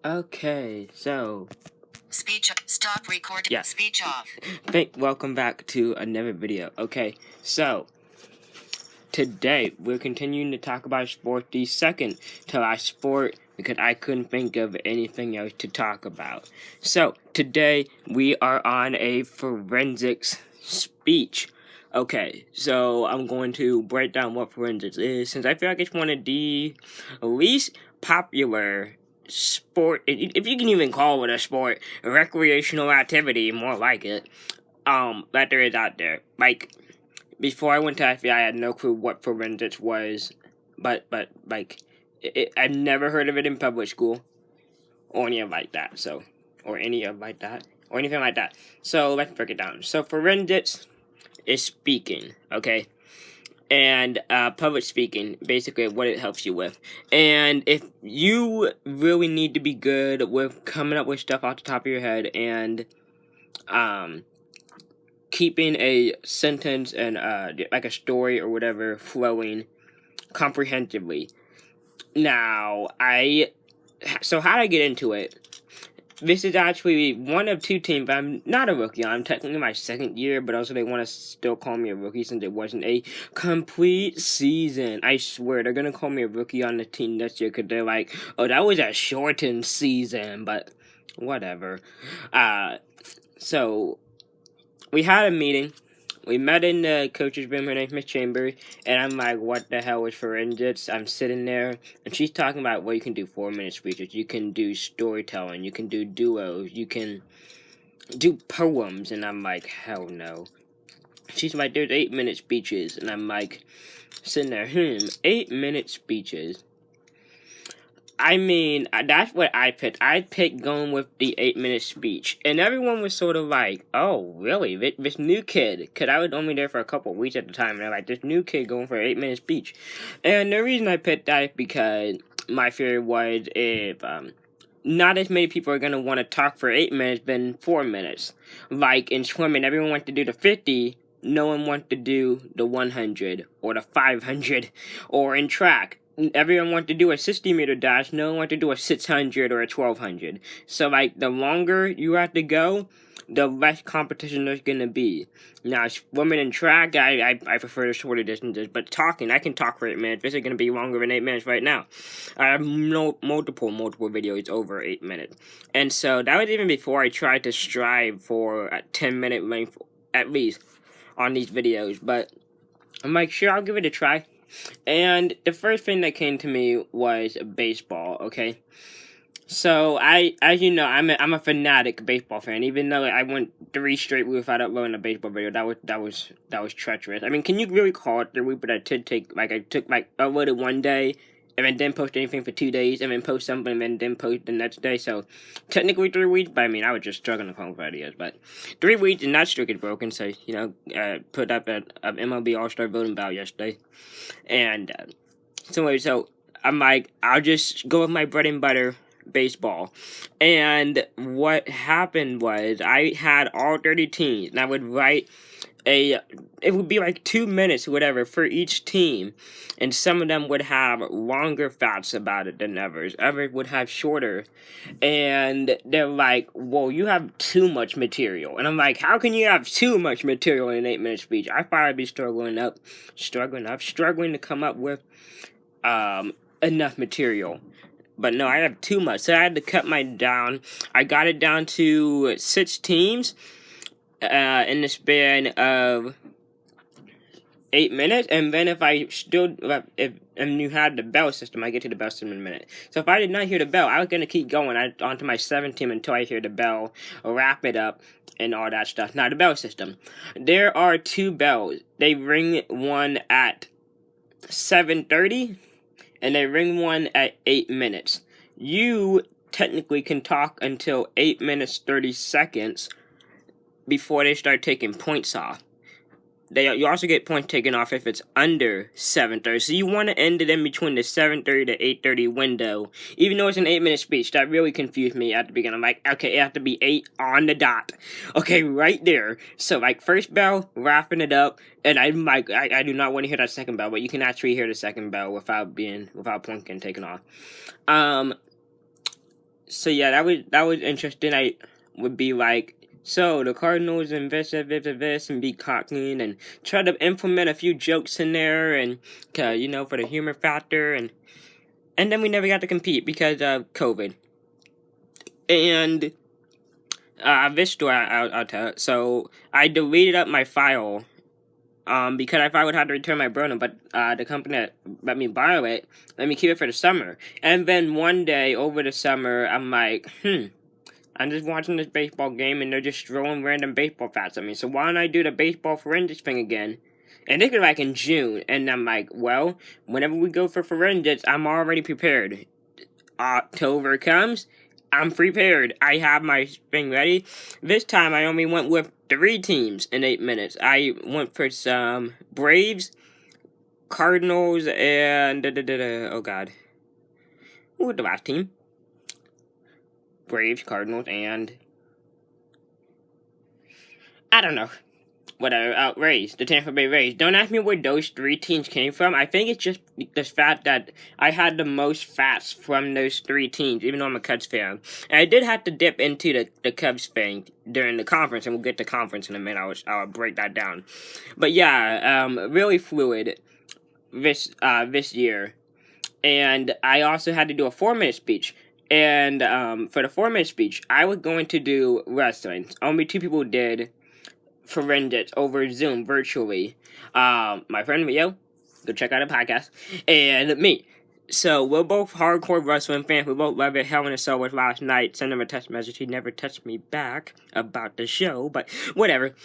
Okay, so Speech stop recording. Yeah. Speech off. welcome back to another video. Okay, so today we're continuing to talk about sport, the second to last sport, because I couldn't think of anything else to talk about. So today we are on a forensics speech. Okay, so I'm going to break down what forensics is, since I feel like it's one of the least popular sport, if you can even call it a sport, recreational activity, more like it, that there is out there. Like, before I went to FBI, I had no clue what forensics was, but I've never heard of it in public school, or anything like that, or anything like that. So, let's break it down. So, forensics is speaking, okay? And public speaking, basically what it helps you with. And if you really need to be good with coming up with stuff off the top of your head and keeping a sentence and like a story or whatever flowing comprehensively. Now, so how did I get into it? This is actually one of two teams, but I'm not a rookie. I'm technically my second year, but also they want to still call me a rookie since it wasn't a complete season. I swear, they're going to call me a rookie on the team this year because they're like, oh, that was a shortened season, but whatever. So, we had a meeting. We met in the coach's room. Her name's Miss Chambers, and I'm like, what the hell is forensics? I'm sitting there, and she's talking about, well, you can do 4-minute speeches, you can do storytelling, you can do duos, you can do poems, and I'm like, hell no. She's like, there's 8-minute speeches, and I'm like, sitting there, 8-minute speeches. I mean, that's what I picked. I picked going with the 8-minute speech. And everyone was sort of like, oh, really? This new kid? Because I was only there for a couple of weeks at the time. And they're like, this new kid going for an 8-minute speech. And the reason I picked that is because my fear was if not as many people are going to want to talk for 8 minutes than 4 minutes. Like in swimming, everyone wants to do the 50. No one wants to do the 100 or the 500. Or in track, everyone wants to do a 60-meter dash. No one wants to do a 600 or a 1200. So, like, the longer you have to go, the less competition there's going to be. Now, swimming and track, I prefer the shorter distances. But talking, I can talk for 8 minutes. This is going to be longer than 8 minutes right now. I have multiple videos over 8 minutes. And so, that was even before I tried to strive for a 10-minute length, at least, on these videos. But I'm like, sure, I'll give it a try. And the first thing that came to me was baseball, okay? So, as you know, I'm a fanatic baseball fan. Even though I went 3 straight weeks without uploading a baseball video, that was treacherous. I mean, can you really call it 3 weeks? But I uploaded one day, and then didn't post anything for 2 days, and then post something, and then didn't post the next day. So, technically 3 weeks, but I mean, I was just struggling to come up with ideas. But 3 weeks, and that streak is broken, so, put up an MLB All-Star voting ballot yesterday. And, so I'm like, I'll just go with my bread and butter, baseball. And what happened was, I had all 30 teams, and I would write it would be like 2 minutes, whatever, for each team, and some of them would have longer facts about it than others. Others would have shorter, and they're like, well, you have too much material. And I'm like, how can you have too much material in an 8-minute speech? I thought I'd be struggling to come up with enough material. But no, I have too much, so I had to cut mine down. I got it down to 6 teams, in the span of 8 minutes, and then if you had the bell system, I get to the bell system in a minute. So if I did not hear the bell, I was gonna keep going onto my 7th team until I hear the bell, wrap it up, and all that stuff. Now the bell system, there are 2 bells. They ring one at 7:30, and they ring one at 8 minutes. You technically can talk until 8 minutes 30 seconds. Before they start taking points off. You also get points taken off if it's under 7:30. So you want to end it in between the 7:30 to 8:30 window. Even though it's an 8-minute speech, that really confused me at the beginning. I'm like, okay, it has to be 8 on the dot. Okay, right there. So like first bell, wrapping it up, and I'm like, I do not want to hear that second bell, but you can actually hear the second bell without points getting taken off. So yeah, that was interesting. I would be like, so the Cardinals and this and be cocky and try to implement a few jokes in there and for the humor factor and then we never got to compete because of COVID. And this story I'll tell. So I deleted up my file because I thought I would have to return my burner, but the company that let me borrow it let me keep it for the summer. And then one day over the summer, I'm like, I'm just watching this baseball game and they're just throwing random baseball facts at me. So why don't I do the baseball forensics thing again? And they could like in June, and I'm like, well, whenever we go for forensics, I'm already prepared. October comes, I'm prepared. I have my thing ready. This time I only went with 3 teams in 8 minutes. I went for some Braves, Cardinals, and oh god. Who was the last team? Braves, Cardinals, and I don't know. Whatever, Rays, the Tampa Bay Rays. Don't ask me where those 3 teams came from. I think it's just the fact that I had the most facts from those 3 teams, even though I'm a Cubs fan. And I did have to dip into the Cubs thing during the conference, and we'll get to conference in a minute. I'll break that down. But yeah, really fluid this year. And I also had to do a 4-minute speech. And for the 4-minute speech, I was going to do wrestling. Only 2 people did forensics over Zoom virtually. My friend Rio, go check out the podcast, and me. So we're both hardcore wrestling fans. We both love it. Hell in a Cell was last night. Sent him a text message. He never texted me back about the show, but whatever.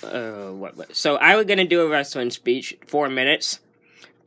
What? So I was gonna do a wrestling speech, 4 minutes.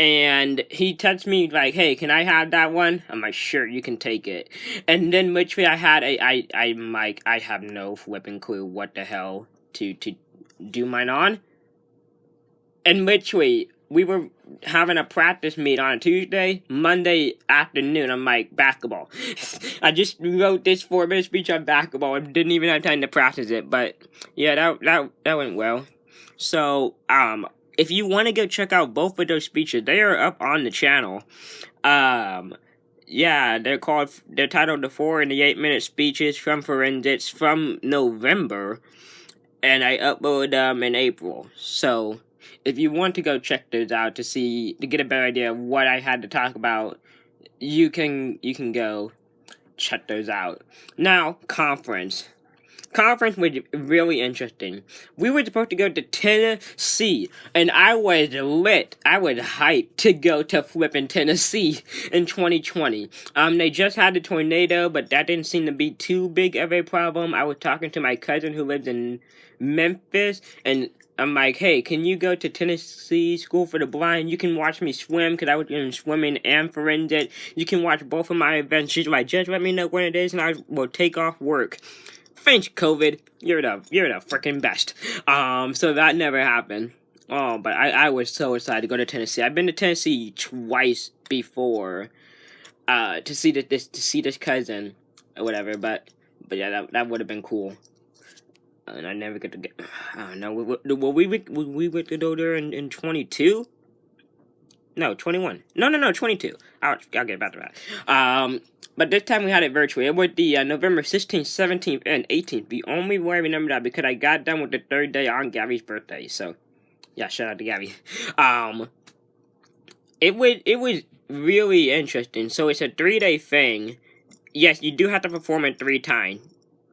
And he texted me like, "Hey, can I have that one?" I'm like, "Sure, you can take it." And then literally, I'm like, I have no flipping clue what the hell to do mine on. And literally, we were having a practice meet on a Tuesday, Monday afternoon. I'm like, basketball. I just wrote this 4-minute speech on basketball and didn't even have time to practice it. But yeah, that went well. So if you want to go check out both of those speeches, they are up on the channel. Yeah, they're titled the 4 and the 8-minute speeches from forensics from November, and I uploaded them in April. So if you want to go check those out to get a better idea of what I had to talk about, you can go check those out. Now, conference was really interesting. We were supposed to go to Tennessee, and I was lit. I was hyped to go to flipping Tennessee in 2020. They just had a tornado, but that didn't seem to be too big of a problem. I was talking to my cousin who lives in Memphis, and I'm like, "Hey, can you go to Tennessee School for the Blind? You can watch me swim, because I was doing swimming and forensic. You can watch both of my events." She's like, "Just let me know when it is, and I will take off work." Thanks, COVID. You're the freaking best. So that never happened. Oh, but I was so excited to go to Tennessee. I've been to Tennessee twice before, to see this cousin or whatever. But yeah, that would have been cool. And I never get to get. I don't know. Will we go there in 22? No, 21. No, 22. I'll get back to that. But this time we had it virtually. It was the November 16th, 17th, and 18th. The only way I remember that because I got done with the 3rd day on Gabby's birthday. So, yeah, shout out to Gabby. It was really interesting. So it's a 3-day thing. Yes, you do have to perform it 3 times.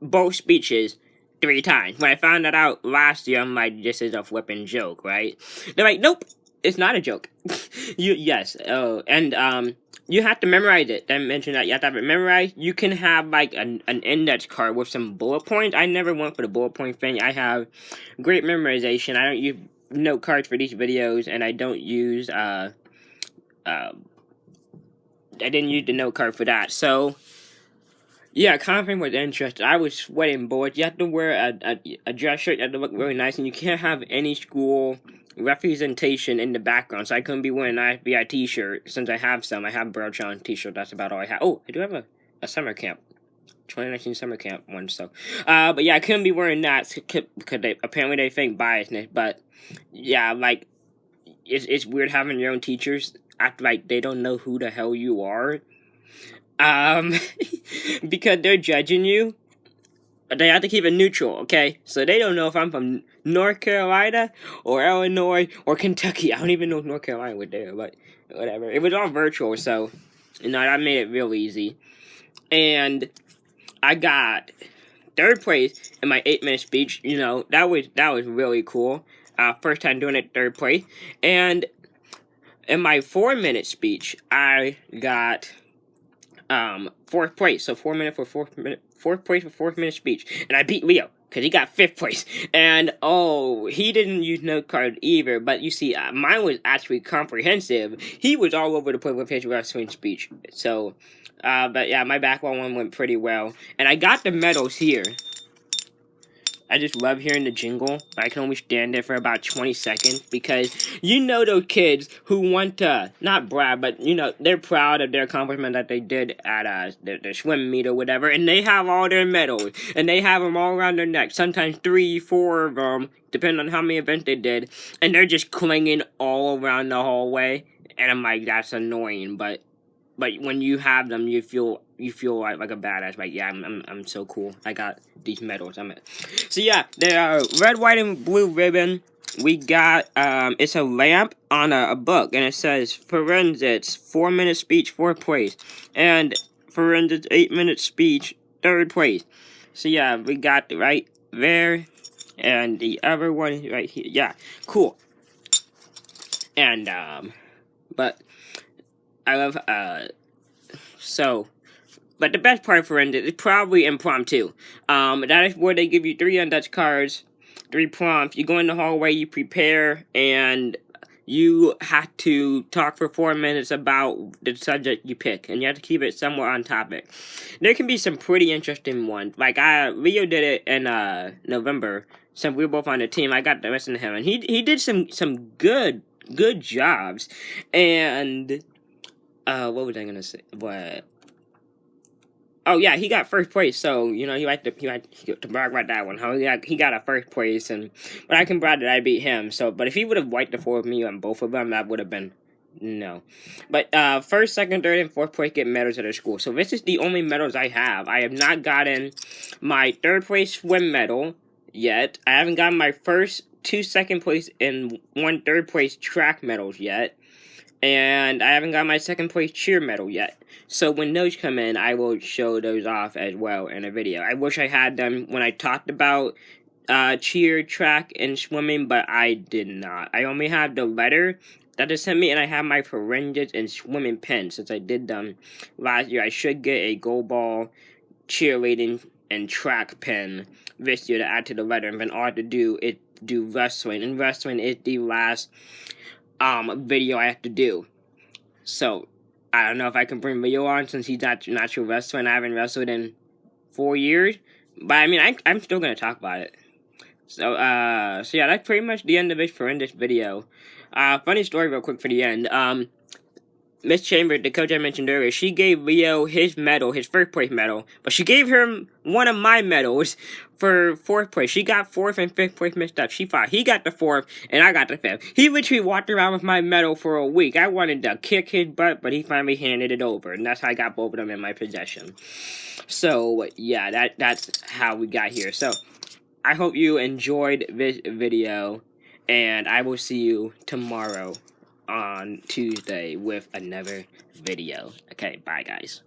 Both speeches 3 times. When I found that out last year, I'm like, this is a flipping joke, right? They're like, nope. It's not a joke. Yes. Oh, and you have to memorize it. I mentioned that you have to have it memorized. You can have like an index card with some bullet points. I never went for the bullet point thing. I have great memorization. I don't use note cards for these videos, and I don't use I didn't use the note card for that. So yeah, conference was interesting. I was sweating bullets. You have to wear a dress shirt. You have to look really nice, and you can't have any school representation in the background. So I couldn't be wearing an FBI t-shirt since I have some. I have Brown t-shirt. That's about all I have. Oh, I do have a summer camp. 2019 summer camp one. So, but yeah, I couldn't be wearing that because apparently they think biasness. But yeah, like it's weird having your own teachers act like they don't know who the hell you are. Because they're judging you, they have to keep it neutral, okay? So they don't know if I'm from North Carolina or Illinois or Kentucky. I don't even know if North Carolina was there, but whatever. It was all virtual, so that made it real easy. And I got third place in my 8-minute speech. That was really cool. First time doing it, third place. And in my 4-minute speech, I got fourth place. So 4 minute for fourth place for 4th-minute speech, and I beat Leo because he got 5th place. And he didn't use note card either. But you see, mine was actually comprehensive. He was all over the place with his wrestling speech. So, but yeah, my background one went pretty well, and I got the medals here. I just love hearing the jingle. I can only stand there for about 20 seconds because those kids who want to not brag, but they're proud of their accomplishment that they did at their swim meet or whatever, and they have all their medals and they have them all around their neck. Sometimes 3, 4 of them, depending on how many events they did, and they're just clinging all around the hallway. And I'm like, that's annoying, but when you have them, you feel like a badass. Like, yeah, I'm so cool. I got these medals. So yeah, the red, white, and blue ribbon. We got it's a lamp on a book, and it says forensics 4-minute speech 4th place, and forensics 8-minute speech 3rd place. So yeah, we got it right there, and the other one is right here. Yeah, cool. And but I love but the best part for it is probably impromptu. That is where they give you 3 untouched cards, 3 prompts. You go in the hallway, you prepare, and you have to talk for 4 minutes about the subject you pick, and you have to keep it somewhat on topic. There can be some pretty interesting ones. Like Leo did it in November, so we were both on the team. I got to listen to him, and he did some good jobs. And what was I gonna say? What? Oh yeah, he got 1st place. So he liked to brag about that one. How he got a 1st place, but I can brag that I beat him. So, but if he would have wiped the 4 with me on both of them, that would have been no. But 1st, 2nd, 3rd, and 4th place get medals at our school. So this is the only medals I have. I have not gotten my 3rd place swim medal yet. I haven't gotten my first 2 2nd place and 1 3rd place track medals yet. And I haven't got my 2nd place cheer medal yet. So when those come in, I will show those off as well in a video. I wish I had them when I talked about cheer, track, and swimming, but I did not. I only have the letter that they sent me, and I have my forensics and swimming pen since I did them last year. I should get a gold ball, cheerleading, and track pen this year to add to the letter, and then all I have to do is do wrestling, and wrestling is the last video I have to do. So I don't know if I can bring Leo on since he's not your wrestler and I haven't wrestled in 4 years. But I mean, I'm still gonna talk about it. So yeah, that's pretty much the end of it for this video. Funny story real quick for the end. Miss Chambers, the coach I mentioned earlier, she gave Leo his medal, his 1st place medal, but she gave him one of my medals for 4th place. She got 4th and 5th place mixed up. She thought he got the 4th and I got the 5th. He literally walked around with my medal for a week. I wanted to kick his butt, but he finally handed it over, and that's how I got both of them in my possession. So yeah, that's how we got here. So I hope you enjoyed this video, and I will see you tomorrow on Tuesday with another video. Okay, bye guys.